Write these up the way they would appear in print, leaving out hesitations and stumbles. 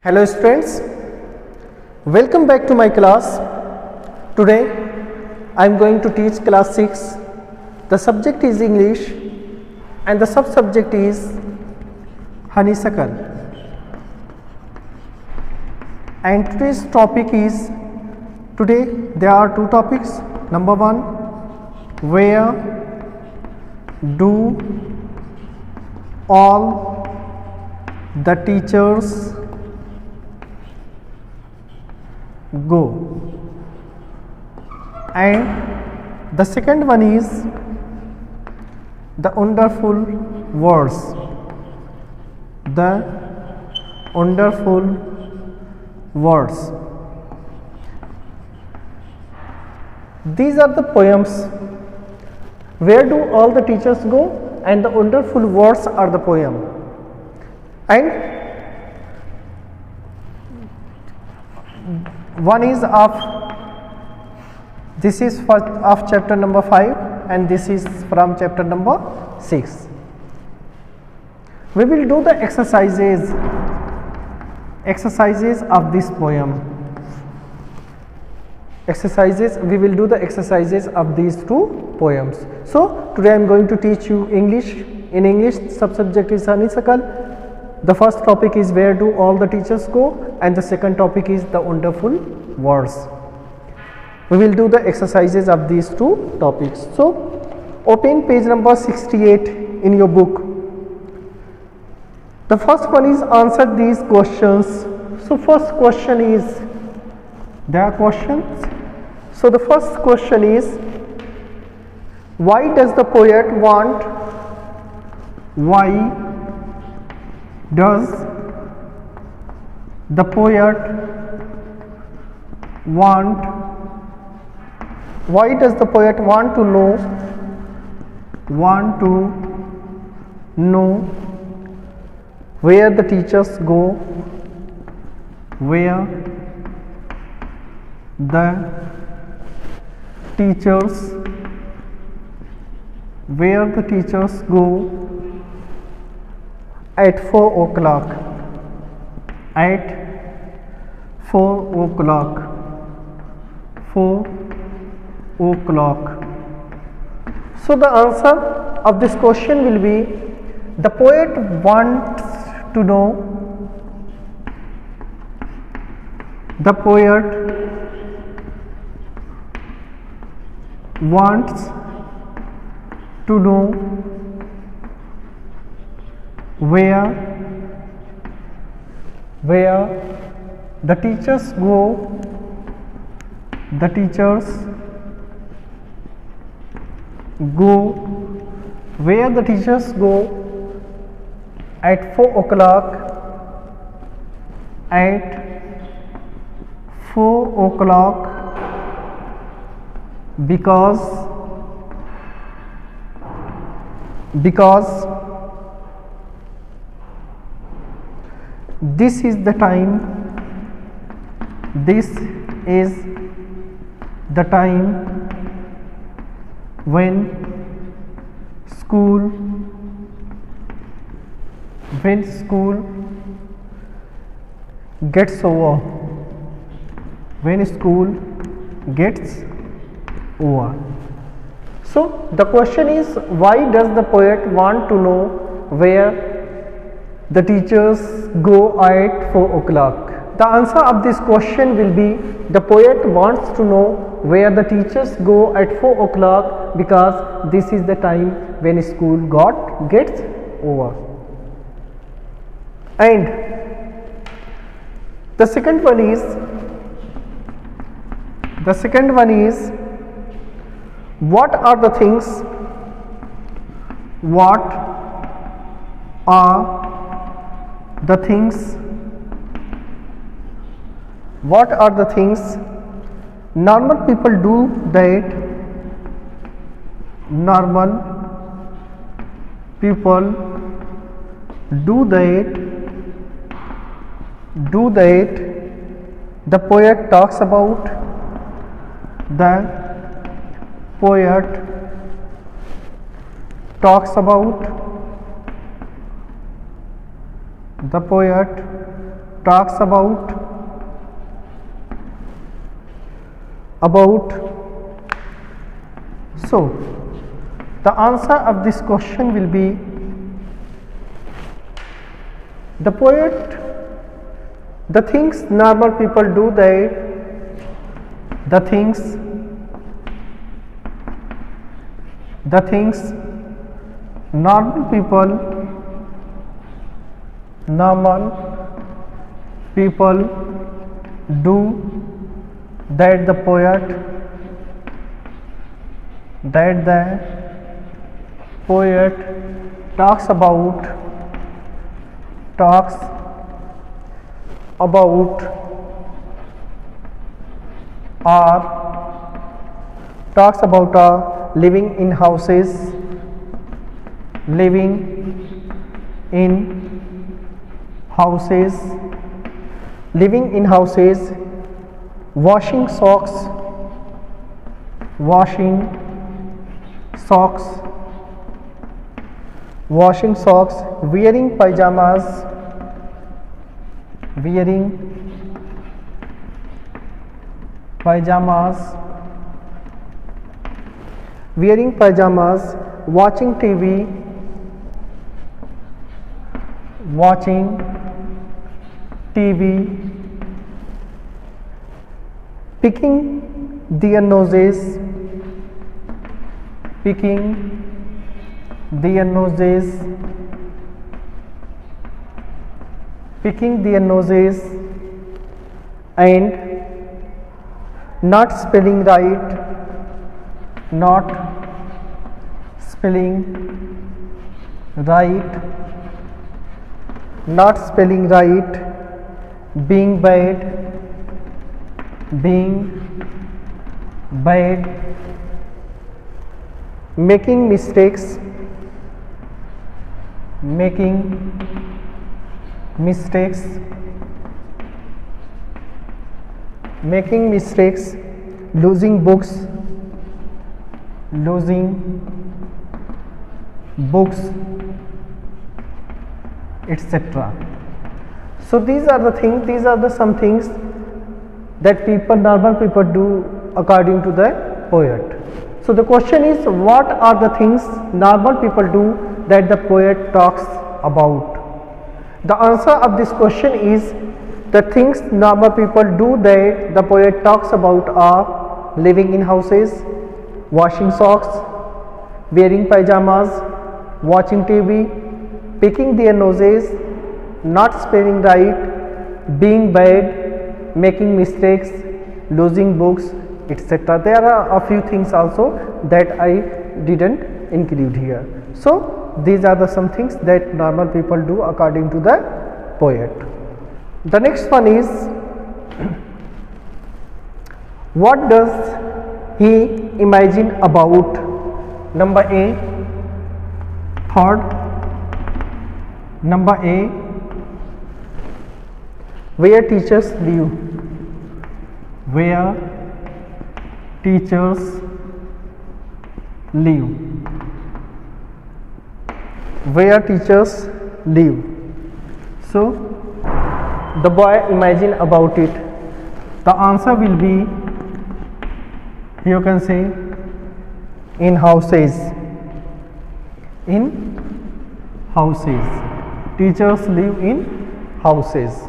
Hello students, welcome back to my class. Today I am going to teach class 6. The subject is English and the sub-subject is honeysuckle. And today's topic is, today there are two topics. Number one, where do all the teachers go, and the second one is the wonderful words. The wonderful words. These are the poems. Where do all the teachers go, and the wonderful words are the poem. And one is of, this is of chapter number 5 and this is from chapter number 6. We will do the exercises of this poem. We will do the exercises of these two poems. So today I am going to teach you English. In English, sub-subject is honeysuckle. The first topic is where do all the teachers go, and the second topic is the wonderful words. We will do the exercises of these two topics. So open page number 68 in your book. The first one is answer these questions. So first question is, there are questions. So the first question is, why does the poet want, why does the poet want, why does the poet want to know where the teachers go, where the teachers go at 4 o'clock, at 4 o'clock, 4 o'clock. So the answer of this question will be, the poet wants to know, the poet wants to know where the teachers go, where the teachers go at 4 o'clock, because this is the time when school gets over, So the question is, why does the poet want to know where the teachers go at 4 o'clock? The answer of this question will be, the poet wants to know where the teachers go at 4 o'clock because this is the time when school gets over. And the second one is, what are the things, normal people do that, the poet talks about, talks about so the answer of this question will be the poet, the things normal people do, the things normal people do, that the poet talks about are living in houses, washing socks, wearing pajamas, watching TV, picking their noses, and not spelling right, being bad, making mistakes, losing books, etc. So these are some things that normal people do according to the poet. So the question is, what are the things normal people do that the poet talks about? The answer of this question is, the things normal people do that the poet talks about are living in houses, washing socks, wearing pajamas, watching TV, picking their noses, not spelling right, being bad, making mistakes, losing books, etc. There are a few things also that I didn't include here. So these are some things that normal people do according to the poet. The next one is, what does he imagine about? Number A, third, number A, where teachers live, where teachers live, where teachers live. So the boy imagine about it. The answer will be, you can say, in houses. Teachers live in houses.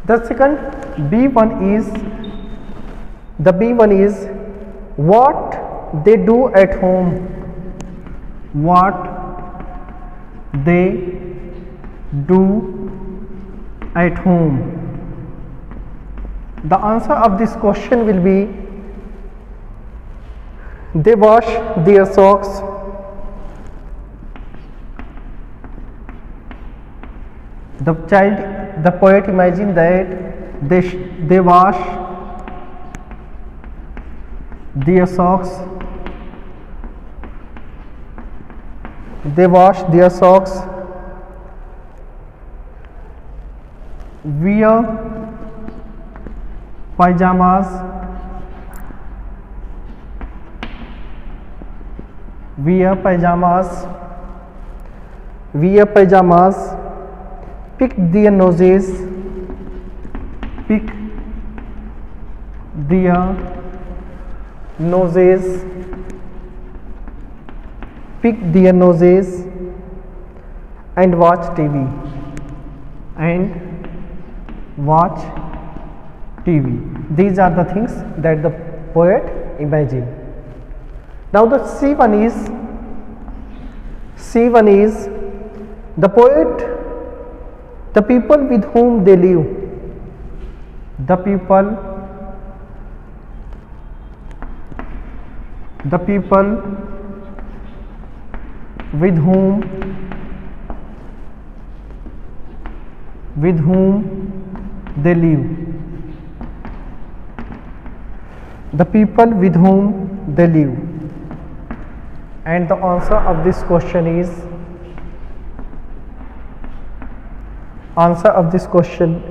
The second B1 is what they do at home. What they do at home. The answer of this question will be, they wash their socks, the poet imagined that they wash their socks, wear pajamas, pick their noses, pick their noses, pick their noses and watch TV, and watch TV. These are the things that the poet imagined. Now the C1 is the poet, the people with whom they live, the people with whom they live, the people with whom they live. And the answer of this question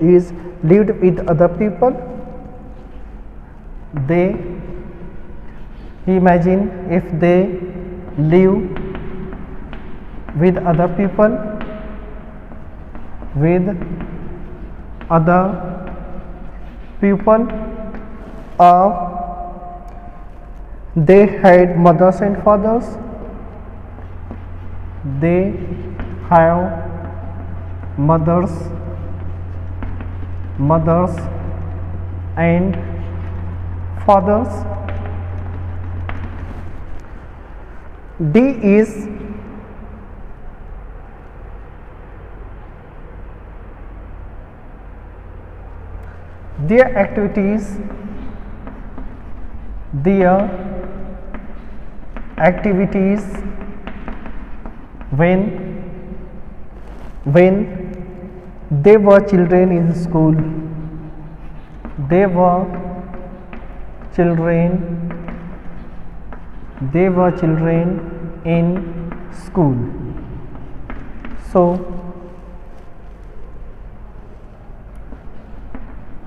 is lived with other people. Imagine if they live with other people, or they had mothers and fathers. They have mothers and fathers. D is their activities when they were children in school. They were children in school. So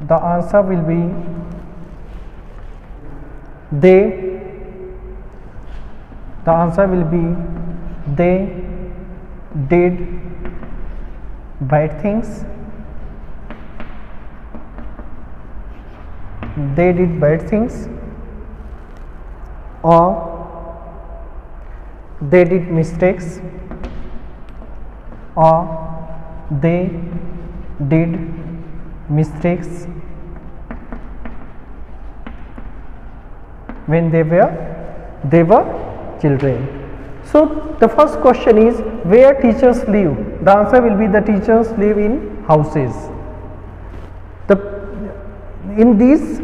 the answer will be they did bad things. They did bad things, or they did mistakes, or they did mistakes when they were children. So the first question is where teachers live. The answer will be the teachers live in houses. In these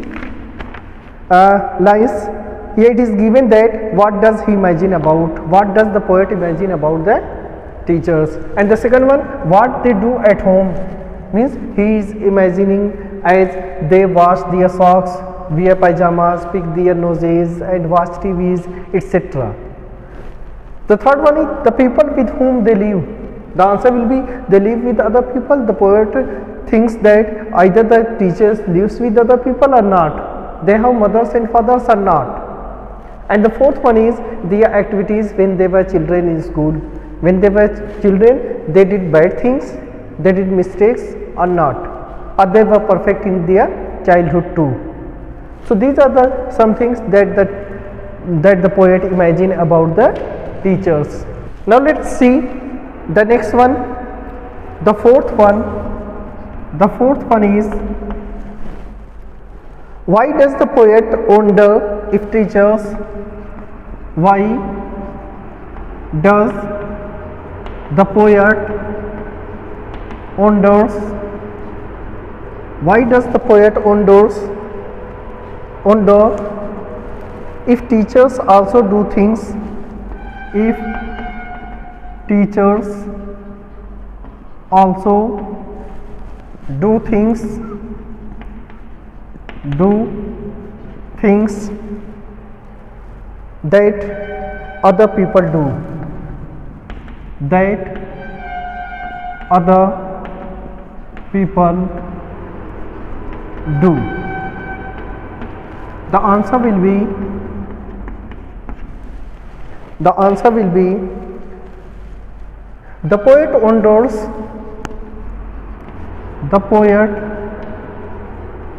lines, here it is given that what does the poet imagine about the teachers, and the second one, what they do at home, means he is imagining as they wash their socks, wear pajamas, pick their noses and watch TVs, etc. The third one is the people with whom they live. The answer will be they live with other people. The poet thinks that either the teachers lives with other people or not. They have mothers and fathers or not. And the fourth one is their activities when they were children in school. When they were children, they did bad things, they did mistakes or not, or they were perfect in their childhood too. So these are the some things that the poet imagined about the teachers. Now let's see the next one, the fourth one. The fourth one is, why does the poet wonder if teachers, why does the poet wonder if teachers also do things, if teachers also do things that other people do, The answer will be the poet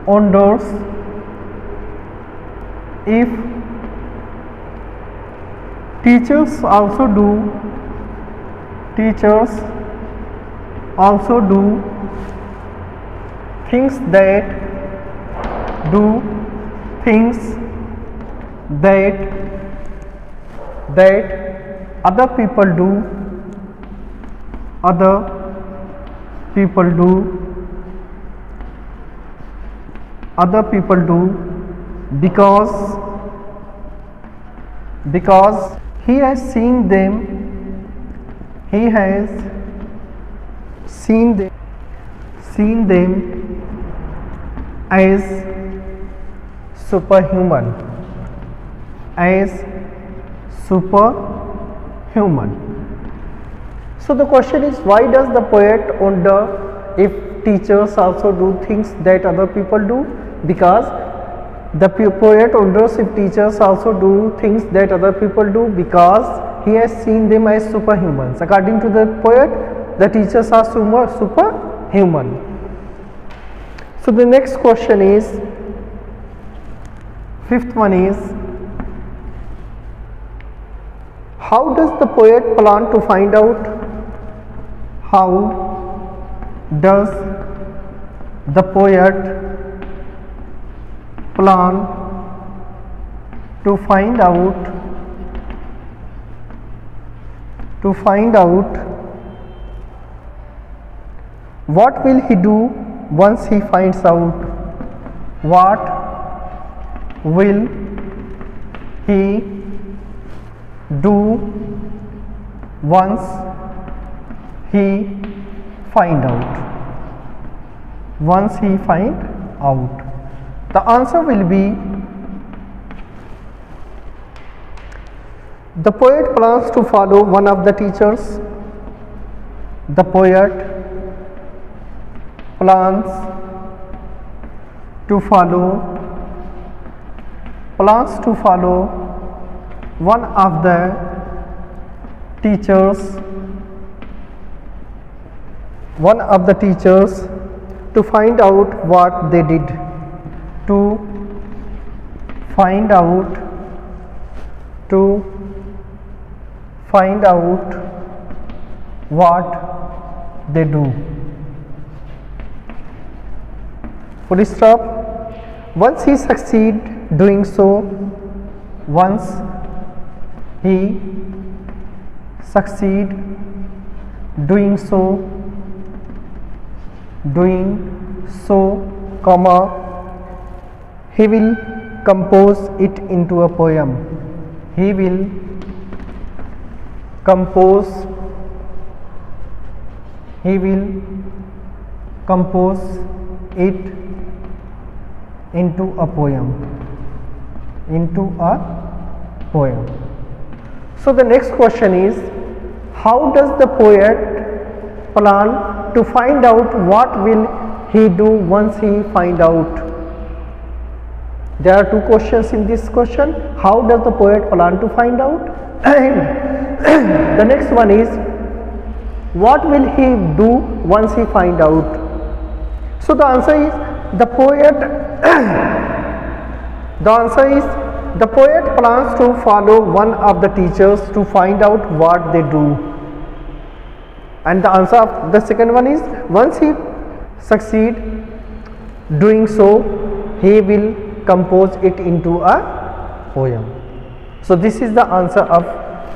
endures if teachers also do things that other people do because he has seen them as superhuman. So the question is, why does the poet wonder if teachers also do things that other people do? Because the poet wonders if teachers also do things that other people do because he has seen them as superhumans. According to the poet, the teachers are superhuman. So the next question is, fifth one is, how does the poet plan to find out? How does the poet plan to find out what will he do once he finds out? What will he do once he find out? The answer will be, the poet plans to follow one of the teachers. The poet plans to follow one of the teachers to find out what they did. Find out what they do. Full stop. Once he succeed doing so, he will compose it into a poem. He will compose it into a poem. So the next question is, how does the poet plan to find out what will he do once he find out? There are two questions in this question. How does the poet plan to find out? And the next one is, what will he do once he find out? So the answer is, the poet plans to follow one of the teachers to find out what they do. And the answer of the second one is, once he succeed doing so, he will compose it into a poem. So this is the answer of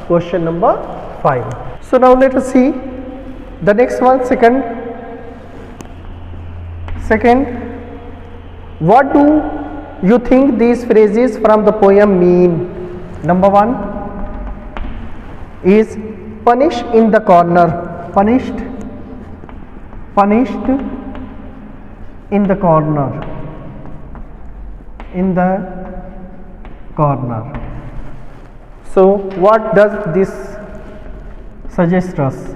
question number 5. So now let us see the next one. Second, what do you think these phrases from the poem mean? Number 1 is punished in the corner. Punished in the corner. So what does this suggest us?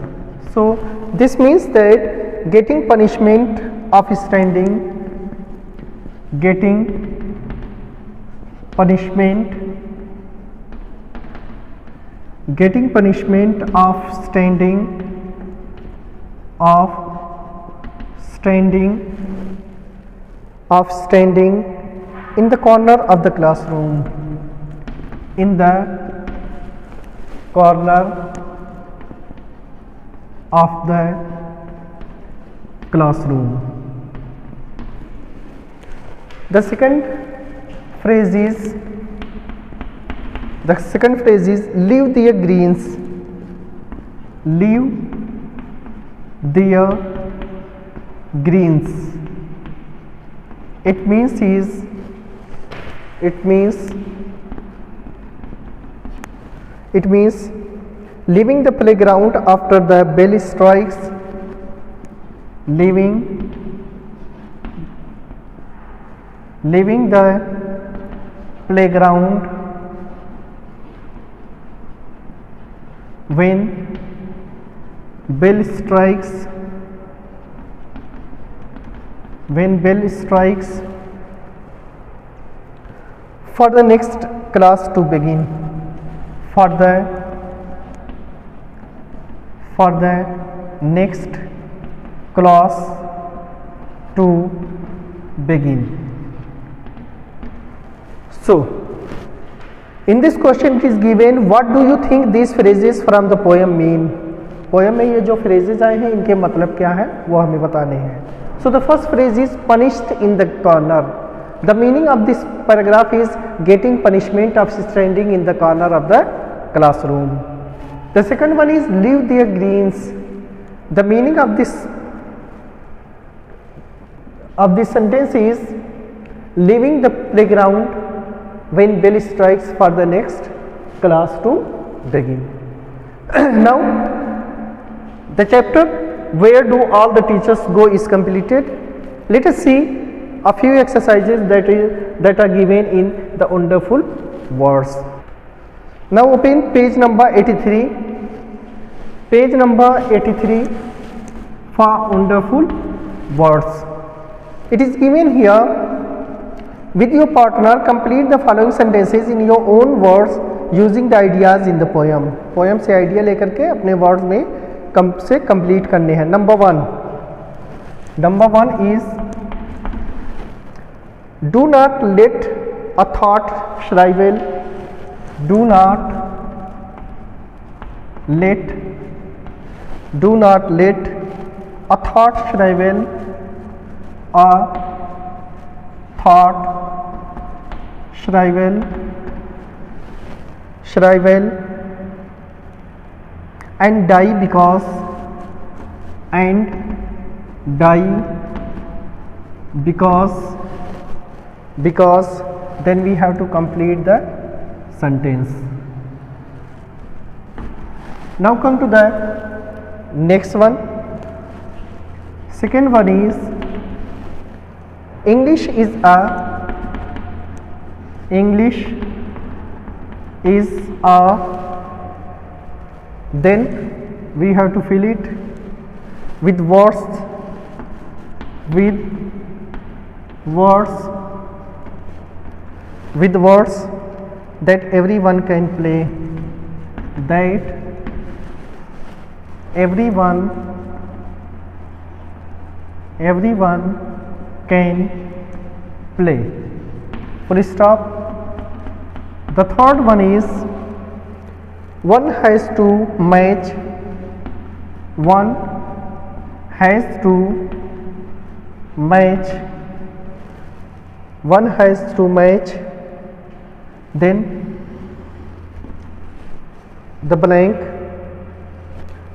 So this means that getting punishment of standing, of standing in the corner of the classroom. In the corner of the classroom. The second phrase is leave their greens. Leave their greens. It means leaving the playground after the bell strikes. Leaving the playground when bell strikes. For the next class to begin. For the next class to begin. So in this question it is given, what do you think these phrases from the poem mean? Poem में ये जो phrases आए हैं इनके मतलब क्या है वो हमें बताने हैं. So the first phrase is punished in the corner. The meaning of this paragraph is getting punishment of standing in the corner of the classroom. The second one is leave their greens. The meaning of this sentence is leaving the playground when bell strikes for the next class to begin. Now the chapter where do all the teachers go is completed. Let us see a few exercises that are given in the wonderful words. Now open page number 83. Page number 83 for wonderful words. It is given here, with your partner complete the following sentences in your own words using the ideas in the poem. Poem से idea लेकर के अपने words में से complete करने हैं. Number one is do not let a thought shrivel. Do not let a thought shrivel. A thought shrivel and die because then we have to complete the sentence. Now come to the next one. Second one is English is a, then we have to fill it with words that everyone can play. That everyone can play. Full stop. The third one is one has to match. One has to match. Then the blank.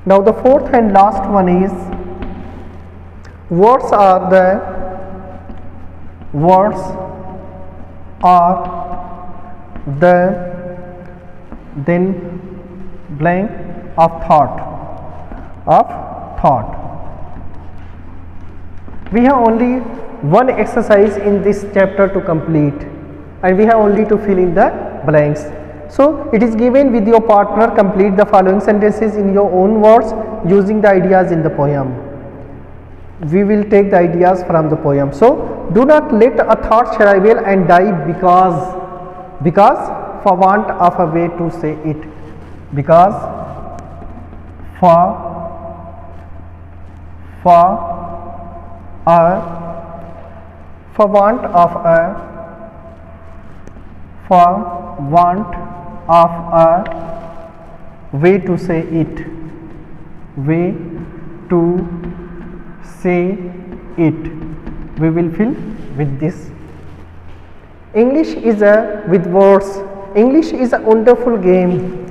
Now the fourth and last one is words are the then blank of thought. We have only one exercise in this chapter to complete and we have only to fill in the blanks. So it is given, with your partner complete the following sentences in your own words using the ideas in the poem. We will take the ideas from the poem. So do not let a thought shrivel and die because for want of a way to say it. Because for for want of a way to say it, way to say it, we will fill with this. English is a with words. English is a wonderful game.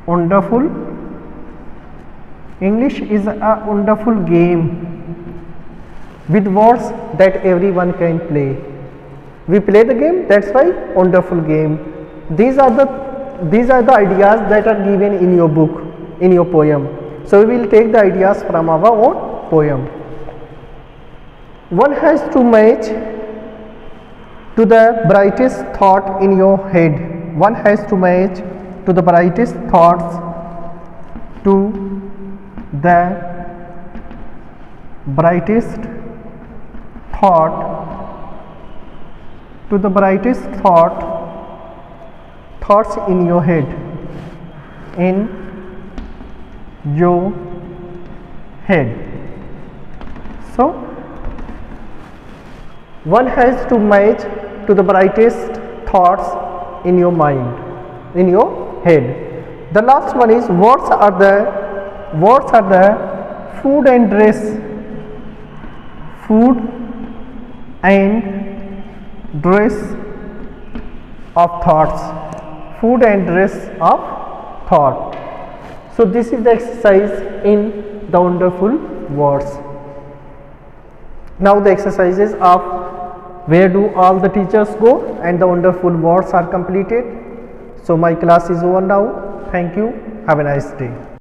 Wonderful. English is a wonderful game with words that everyone can play. We play the game, that's why wonderful game. These are the ideas that are given in your book, in your poem. So we will take the ideas from our own poem. One has to match to the brightest thought in your head. One has to match to the brightest thoughts, to the brightest thought, to the brightest thoughts in your head, in your head. So one has to match to the brightest thoughts in your mind, in your head. The last one is words are the food and dress, food and dress of thoughts, food and dress of thought. So this is the exercise in the wonderful words. Now the exercises of where do all the teachers go and the wonderful words are completed. So my class is over now. Thank you. Have a nice day.